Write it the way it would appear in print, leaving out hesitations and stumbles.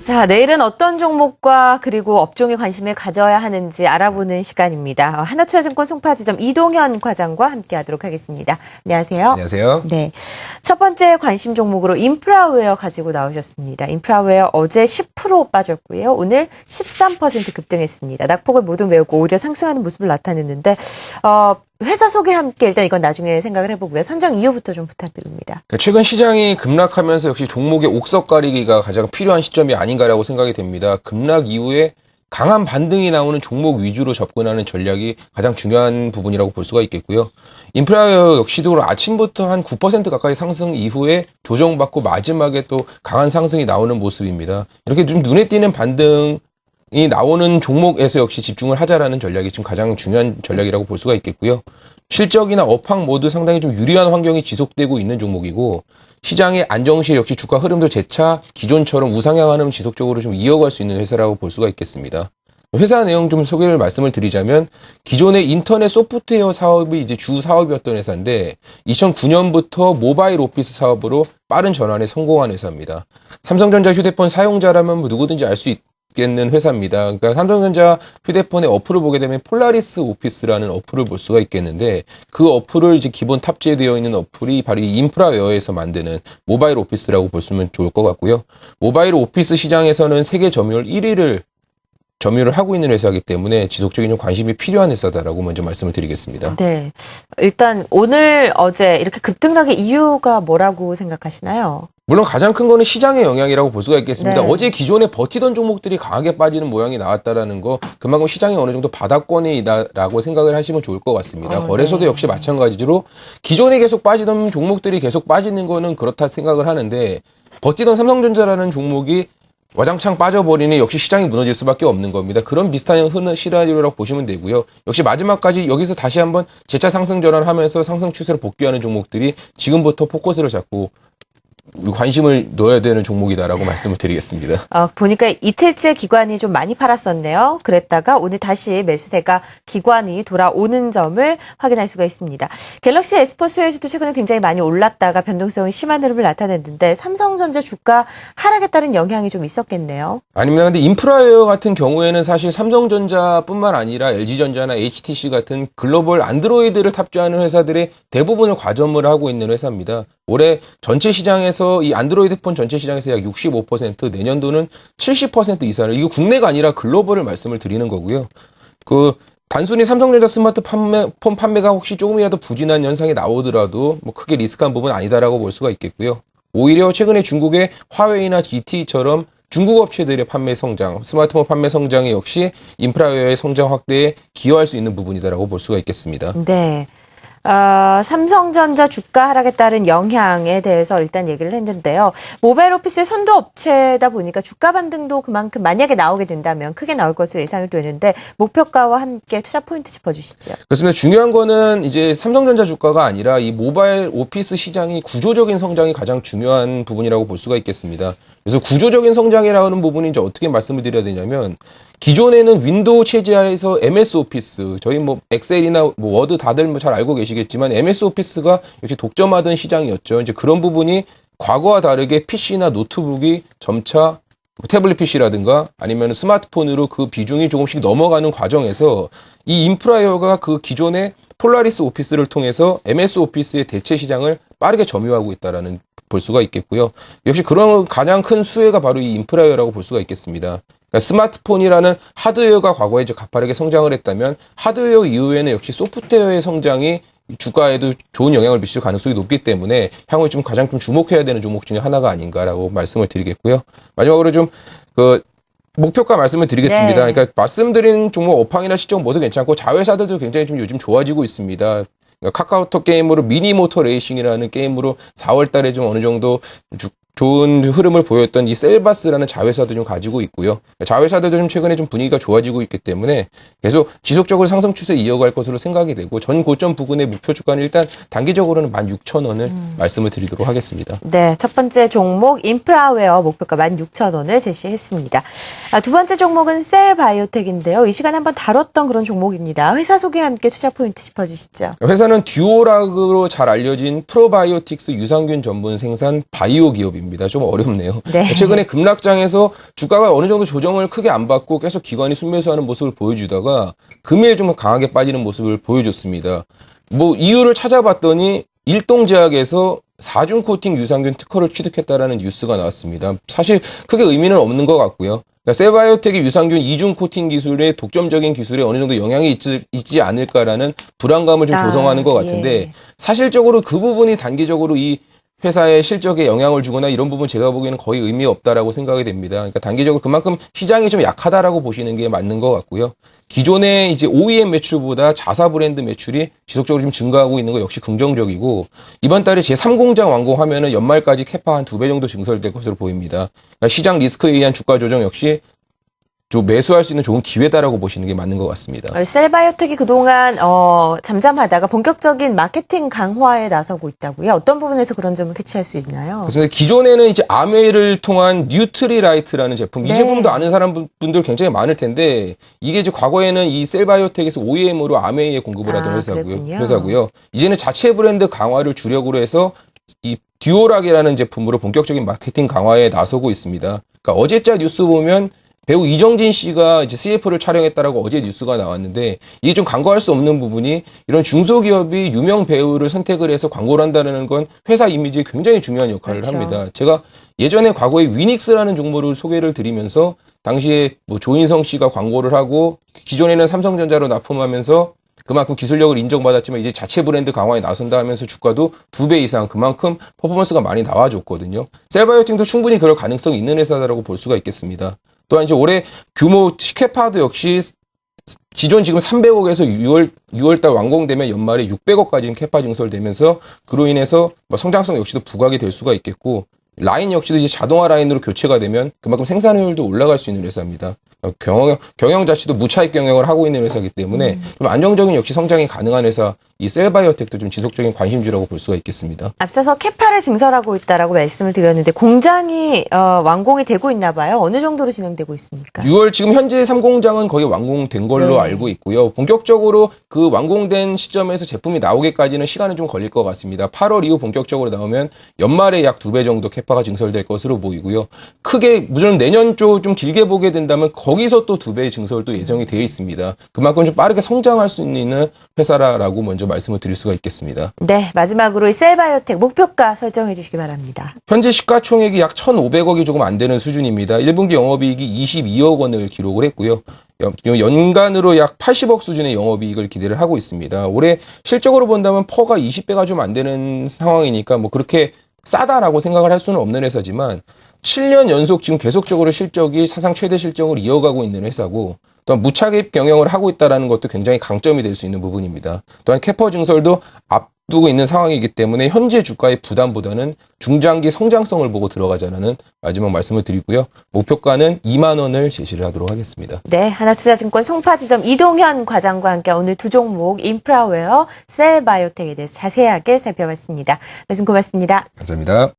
자, 내일은 어떤 종목과 그리고 업종에 관심을 가져야 하는지 알아보는 시간입니다. 하나투자증권 송파지점 이동현 과장과 함께하도록 하겠습니다. 안녕하세요. 안녕하세요. 네, 첫 번째 관심 종목으로 인프라웨어 가지고 나오셨습니다. 인프라웨어 어제 10% 빠졌고요. 오늘 13% 급등했습니다. 낙폭을 모두 메우고 오히려 상승하는 모습을 나타냈는데 회사 소개 함께 일단 이건 나중에 생각을 해보고요. 선정 이유부터 좀 부탁드립니다. 최근 시장이 급락하면서 역시 종목의 옥석 가리기가 가장 필요한 시점이 아닌가라고 생각이 됩니다. 급락 이후에 강한 반등이 나오는 종목 위주로 접근하는 전략이 가장 중요한 부분이라고 볼 수가 있겠고요. 인프라웨어 역시도 아침부터 한 9% 가까이 상승 이후에 조정받고 마지막에 또 강한 상승이 나오는 모습입니다. 이렇게 좀 눈에 띄는 반등이 나오는 종목에서 역시 집중을 하자라는 전략이 지금 가장 중요한 전략이라고 볼 수가 있겠고요. 실적이나 업황 모두 상당히 좀 유리한 환경이 지속되고 있는 종목이고 시장의 안정시 역시 주가 흐름도 재차 기존처럼 우상향 흐름 지속적으로 좀 이어갈 수 있는 회사라고 볼 수가 있겠습니다. 회사 내용 좀 소개를 말씀을 드리자면 기존의 인터넷 소프트웨어 사업이 이제 주 사업이었던 회사인데 2009년부터 모바일 오피스 사업으로 빠른 전환에 성공한 회사입니다. 삼성전자 휴대폰 사용자라면 누구든지 알 수 있겠는 회사입니다. 그러니까 삼성전자 휴대폰의 어플을 보게 되면 폴라리스 오피스라는 어플을 볼 수가 있겠는데 그 어플을 이제 기본 탑재되어 있는 어플이 바로 이 인프라웨어에서 만드는 모바일 오피스라고 보시면 좋을 것 같고요. 모바일 오피스 시장에서는 세계 점유율 1위를 점유를 하고 있는 회사이기 때문에 지속적인 좀 관심이 필요한 회사다라고 먼저 말씀을 드리겠습니다. 네, 일단 오늘 어제 이렇게 급등락의 이유가 뭐라고 생각하시나요? 물론 가장 큰 거는 시장의 영향이라고 볼 수가 있겠습니다. 네. 어제 기존에 버티던 종목들이 강하게 빠지는 모양이 나왔다라는 거 그만큼 시장이 어느 정도 바닥권이다라고 생각을 하시면 좋을 것 같습니다. 거래소도 네. 역시 마찬가지로 기존에 계속 빠지던 종목들이 계속 빠지는 거는 그렇다 생각을 하는데 버티던 삼성전자라는 종목이 와장창 빠져버리니 역시 시장이 무너질 수밖에 없는 겁니다. 그런 비슷한 시나리오라고 보시면 되고요. 역시 마지막까지 여기서 다시 한번 재차 상승 전환하면서 상승 추세로 복귀하는 종목들이 지금부터 포커스를 잡고 우리 관심을 넣어야 되는 종목이다라고 말씀을 드리겠습니다. 보니까 이틀째 기관이 좀 많이 팔았었네요. 그랬다가 오늘 다시 매수세가 기관이 돌아오는 점을 확인할 수가 있습니다. 갤럭시 S4 수혜주도 최근에 굉장히 많이 올랐다가 변동성이 심한 흐름을 나타냈는데 삼성전자 주가 하락에 따른 영향이 좀 있었겠네요. 아닙니다. 근데 인프라웨어 같은 경우에는 사실 삼성전자뿐만 아니라 LG전자나 HTC 같은 글로벌 안드로이드를 탑재하는 회사들의 대부분을 과점을 하고 있는 회사입니다. 올해 전체 시장에서 이 안드로이드폰 전체 시장에서 약 65%, 내년도는 70% 이상을, 이거 국내가 아니라 글로벌을 말씀을 드리는 거고요. 단순히 삼성전자 스마트폰 판매가 혹시 조금이라도 부진한 현상이 나오더라도 뭐 크게 리스크한 부분은 아니다라고 볼 수가 있겠고요. 오히려 최근에 중국의 화웨이나 GT처럼 중국 업체들의 판매 성장, 스마트폰 판매 성장이 역시 인프라웨어의 성장 확대에 기여할 수 있는 부분이다라고 볼 수가 있겠습니다. 네. 삼성전자 주가 하락에 따른 영향에 대해서 일단 얘기를 했는데요. 모바일 오피스의 선도 업체다 보니까 주가 반등도 그만큼 만약에 나오게 된다면 크게 나올 것으로 예상이 되는데 목표가와 함께 투자 포인트 짚어주시죠. 그렇습니다. 중요한 거는 이제 삼성전자 주가가 아니라 이 모바일 오피스 시장이 구조적인 성장이 가장 중요한 부분이라고 볼 수가 있겠습니다. 그래서 구조적인 성장이라는 부분이 이제 어떻게 말씀을 드려야 되냐면 기존에는 윈도우 체제하에서 MS 오피스, 저희 뭐 엑셀이나 뭐 워드 다들 뭐 잘 알고 계시겠지만 MS 오피스가 역시 독점하던 시장이었죠. 이제 그런 부분이 과거와 다르게 PC나 노트북이 점차 태블릿 PC라든가 아니면 스마트폰으로 그 비중이 조금씩 넘어가는 과정에서 이 인프라웨어가 그 기존의 폴라리스 오피스를 통해서 MS 오피스의 대체 시장을 빠르게 점유하고 있다라는 볼 수가 있겠고요. 역시 그런 가장 큰 수혜가 바로 이 인프라웨어라고 볼 수가 있겠습니다. 그러니까 스마트폰이라는 하드웨어가 과거에 이제 가파르게 성장을 했다면 하드웨어 이후에는 역시 소프트웨어의 성장이 주가에도 좋은 영향을 미칠 가능성이 높기 때문에 향후에 좀 가장 좀 주목해야 되는 종목 중에 하나가 아닌가라고 말씀을 드리겠고요. 마지막으로 좀 목표가 말씀을 드리겠습니다. 네. 그러니까 말씀드린 종목 업황이나 시점 모두 괜찮고 자회사들도 굉장히 좀 요즘 좋아지고 있습니다. 그러니까 카카오톡 게임으로 미니모터 레이싱이라는 게임으로 4월 달에 좀 어느 정도 좋은 흐름을 보였던 이 셀바스라는 자회사도 좀 가지고 있고요. 자회사들도 좀 최근에 좀 분위기가 좋아지고 있기 때문에 계속 지속적으로 상승 추세 이어갈 것으로 생각이 되고 전 고점 부근의 목표 주가는 일단 단기적으로는 16,000원을 말씀을 드리도록 하겠습니다. 네, 첫 번째 종목 인프라웨어 목표가 16,000원을 제시했습니다. 두 번째 종목은 셀바이오텍인데요. 이 시간에 한번 다뤘던 그런 종목입니다. 회사 소개와 함께 투자 포인트 짚어주시죠. 회사는 듀오락으로 잘 알려진 프로바이오틱스 유산균 전분 생산 바이오 기업입니다. 됩니다. 좀 어렵네요. 네. 최근에 급락장에서 주가가 어느 정도 조정을 크게 안 받고 계속 기관이 순매수하는 모습을 보여주다가 금일 좀 강하게 빠지는 모습을 보여줬습니다. 뭐 이유를 찾아봤더니 일동제약에서 4중 코팅 유산균 특허를 취득했다라는 뉴스가 나왔습니다. 사실 크게 의미는 없는 것 같고요. 그러니까 셀바이오텍의 유산균 2중 코팅 기술의 독점적인 기술에 어느 정도 영향이 있지 않을까라는 불안감을 좀 조성하는 것 같은데 예. 사실적으로 그 부분이 단기적으로 이 회사의 실적에 영향을 주거나 이런 부분 제가 보기에는 거의 의미 없다라고 생각이 됩니다. 그러니까 단기적으로 그만큼 시장이 좀 약하다라고 보시는 게 맞는 것 같고요. 기존의 이제 OEM 매출보다 자사 브랜드 매출이 지속적으로 좀 증가하고 있는 거 역시 긍정적이고 이번 달에 제3공장 완공하면은 연말까지 캐파 한 2배 정도 증설될 것으로 보입니다. 그러니까 시장 리스크에 의한 주가 조정 역시 좀 매수할 수 있는 좋은 기회다라고 보시는 게 맞는 것 같습니다. 셀바이오텍이 그동안 잠잠하다가 본격적인 마케팅 강화에 나서고 있다고요. 어떤 부분에서 그런 점을 캐치할 수 있나요? 그래서 기존에는 이제 아메이를 통한 뉴트리라이트라는 제품, 이 네. 제품도 아는 사람분들 굉장히 많을 텐데 이게 이제 과거에는 이 셀바이오텍에서 OEM으로 아메이에 공급을 하던 그랬군요. 회사고요. 이제는 자체 브랜드 강화를 주력으로 해서 이 듀오락이라는 제품으로 본격적인 마케팅 강화에 나서고 있습니다. 그러니까 어제자 뉴스 보면 배우 이정진 씨가 이제 CF를 촬영했다라고 어제 뉴스가 나왔는데 이게 좀 간과할 수 없는 부분이 이런 중소기업이 유명 배우를 선택을 해서 광고를 한다는 건 회사 이미지에 굉장히 중요한 역할을 그렇죠. 합니다. 제가 예전에 과거에 위닉스라는 종목을 소개를 드리면서 당시에 뭐 조인성 씨가 광고를 하고 기존에는 삼성전자로 납품하면서 그만큼 기술력을 인정받았지만 이제 자체 브랜드 강화에 나선다 하면서 주가도 2배 이상 그만큼 퍼포먼스가 많이 나와줬거든요. 셀바이오팅도 충분히 그럴 가능성이 있는 회사다라고 볼 수가 있겠습니다. 또한 이제 올해 규모 캐파도 역시 기존 지금 300억에서 6월달 완공되면 연말에 600억까지 캐파 증설되면서 그로 인해서 뭐 성장성 역시도 부각이 될 수가 있겠고 라인 역시도 이제 자동화 라인으로 교체가 되면 그만큼 생산 효율도 올라갈 수 있는 회사입니다. 경영 자체도 무차익 경영을 하고 있는 회사이기 때문에 좀 안정적인 역시 성장이 가능한 회사 이 셀바이오텍도 좀 지속적인 관심주라고 볼 수가 있겠습니다. 앞서서 캐파를 증설하고 있다라고 말씀을 드렸는데 공장이 완공이 되고 있나 봐요. 어느 정도로 진행되고 있습니까? 6월 지금 현재 3공장은 거의 완공된 걸로 네. 알고 있고요. 본격적으로 그 완공된 시점에서 제품이 나오기까지는 시간은 좀 걸릴 것 같습니다. 8월 이후 본격적으로 나오면 연말에 약 2배 정도 캐파가 증설될 것으로 보이고요. 크게 무조건 내년 쪽 좀 길게 보게 된다면 거기서 또 2배의 증설도 예정이 되어 있습니다. 그만큼 좀 빠르게 성장할 수 있는 회사라고 먼저 말씀을 드릴 수가 있겠습니다. 네, 마지막으로 이 셀바이오텍 목표가 설정해 주시기 바랍니다. 현재 시가총액이 약 1,500억이 조금 안 되는 수준입니다. 1분기 영업이익이 22억 원을 기록을 했고요. 연간으로 약 80억 수준의 영업이익을 기대를 하고 있습니다. 올해 실적으로 본다면 퍼가 20배가 좀 안 되는 상황이니까 뭐 그렇게 싸다라고 생각을 할 수는 없는 회사지만 7년 연속 지금 계속적으로 실적이 사상 최대 실적을 이어가고 있는 회사고 또한 무차익 경영을 하고 있다는 것도 굉장히 강점이 될 수 있는 부분입니다. 또한 캐파 증설도 앞두고 있는 상황이기 때문에 현재 주가의 부담보다는 중장기 성장성을 보고 들어가자는 마지막 말씀을 드리고요. 목표가는 2만 원을 제시를 하도록 하겠습니다. 네, 하나투자증권 송파지점 이동현 과장과 함께 오늘 두 종목 인프라웨어, 셀바이오텍에 대해서 자세하게 살펴봤습니다. 말씀 고맙습니다. 감사합니다.